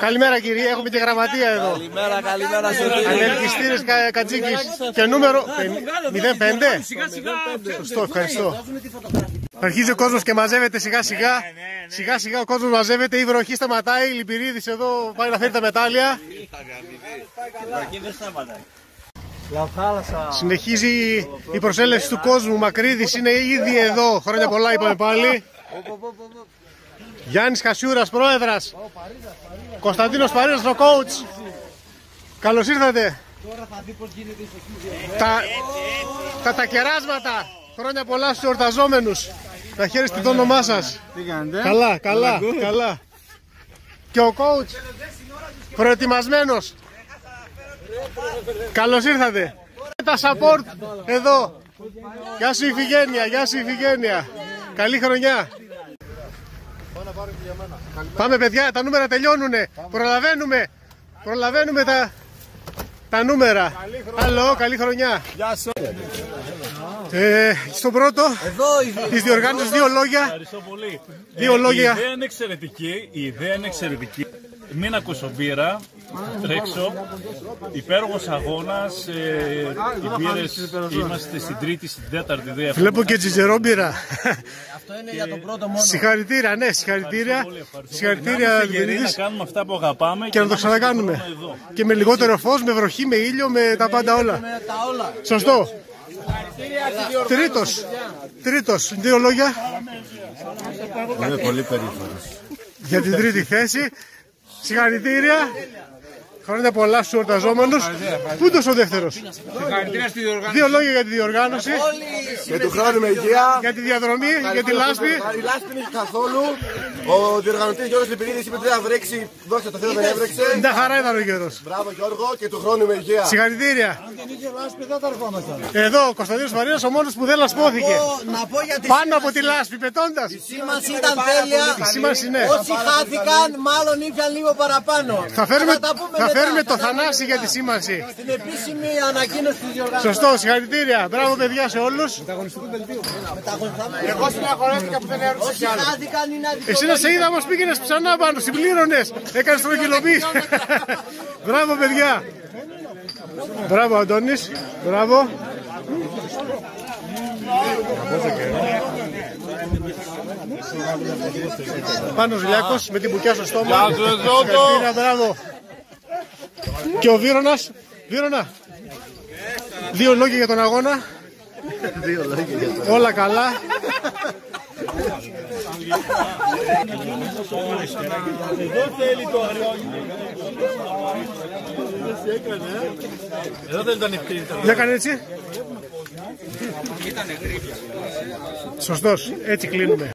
Καλημέρα κυρία, έχουμε και γραμματεία εδώ. Καλημέρα, καλημέρα σε όλους. Ανελκυστήρες Κατζίκης και νούμερο 05. Σωστό, ευχαριστώ. Αρχίζει ο κόσμος και μαζεύεται σιγά σιγά. Σιγά σιγά ο κόσμος μαζεύεται, η βροχή σταματάει, η Λιπηρίδης εδώ πάει να φέρει τα μετάλλια. Συνεχίζει η προσέλευση του κόσμου, Μακρύδης είναι ήδη εδώ, χρόνια πολλά είπαμε πάλι. Γιάννης Χασιούρας, πρόεδρας. Κωνσταντίνος Παρίδας, ο coach. Καλώς ήρθατε. Τα κεράσματα. Χρόνια πολλά στους εορταζόμενους. Τα χαίρεστε το όνομά σας. Καλά, καλά, καλά. Και ο coach προετοιμασμένος. Καλώς ήρθατε. Τα support εδώ. Γεια σου Ιφηγένεια, γεια σου Ιφηγένεια. Καλή χρονιά. Πάμε παιδιά, τα νούμερα τελειώνουνε. Προλαβαίνουμε τα νούμερα. Καλό, καλή χρονιά. Γεια σου. Στον πρώτο της διοργάνωσης δύο λόγια. Ευχαριστώ πολύ. Δύο λόγια. Η ιδέα είναι εξαιρετική. Μην ακούσω μπύρα, τρέξω. Υπέροχος αγώνας. Οι μπύρες είμαστε στην τρίτη, στην τέταρτη ιδέα. Βλέπω και τζιτζερόμπυρα. Αυτό είναι για το πρώτο μόνο. Συγχαρητήρια, ναι, συγχαρητήρια. Συγχαρητήρια να κάνουμε αυτά που αγαπάμε και να το ξανακάνουμε. Και με λιγότερο φως, με βροχή, με ήλιο, με τα πάντα όλα. Σωστό. Τρίτος, δύο λόγια. Είμαι πολύ περήφανος Για την τρίτη θέση. Συγχαρητήρια. Χρόνια πολλά στους εορταζόμενους. Πού είναι ο δεύτερος? Δύο λόγια για τη διοργάνωση. Και του χρόνου με υγεία. Για τη διαδρομή, για τη λάσπη. Η λάσπη είναι καθόλου. Ο διοργανωτής Γιώργος Λιπηρίδης είπε ότι θα βρέξει. Δώστε το Θεό, δεν έβρεξε. Μια χαρά ήταν ο Γιώργος. Μπράβο Γιώργο, και του χρόνου με υγεία. Συγχαρητήρια. Εδώ ο Κωνσταντίνος Παρίδας, ο μόνος που δεν λασπώθηκε. Πάνω από τη λάσπη, πετώντας. Η σήμανση ήταν τέλεια. Ναι. Όσοι χάθηκαν, μάλλον ήρθαν λίγο παραπάνω. Θα φέρουμε το Θανάση για τη σήμανση. Στην επίσημη ανακοίνωση της διοργάνωσης. Σωστό, συγχαρητήρια. Μπράβο παιδιά σε όλους. Εγώ συναχωρέθηκα που δεν έρωσα κι άλλο. Όσοι χάθηκαν είναι αδικοί. Εσύ να σε είδα όμως πήγαινες ξανά πάνω, συμπλήρωνες. Έκανες τρογγυλοποίηση. Μπράβο παιδιά. Μπράβο Αντώνης. Μπράβο. Πάνος Λιάκος με την μπουκιά στο στόμα. Συγχαρητήρια, μπράβο. Και ο Βύρονας. Βύρονα. Δύο λόγια για τον αγώνα. Όλα καλά. Εδώ δεν ήταν ευθύνη. Για κάνε έτσι. Σωστός. Έτσι κλείνουμε.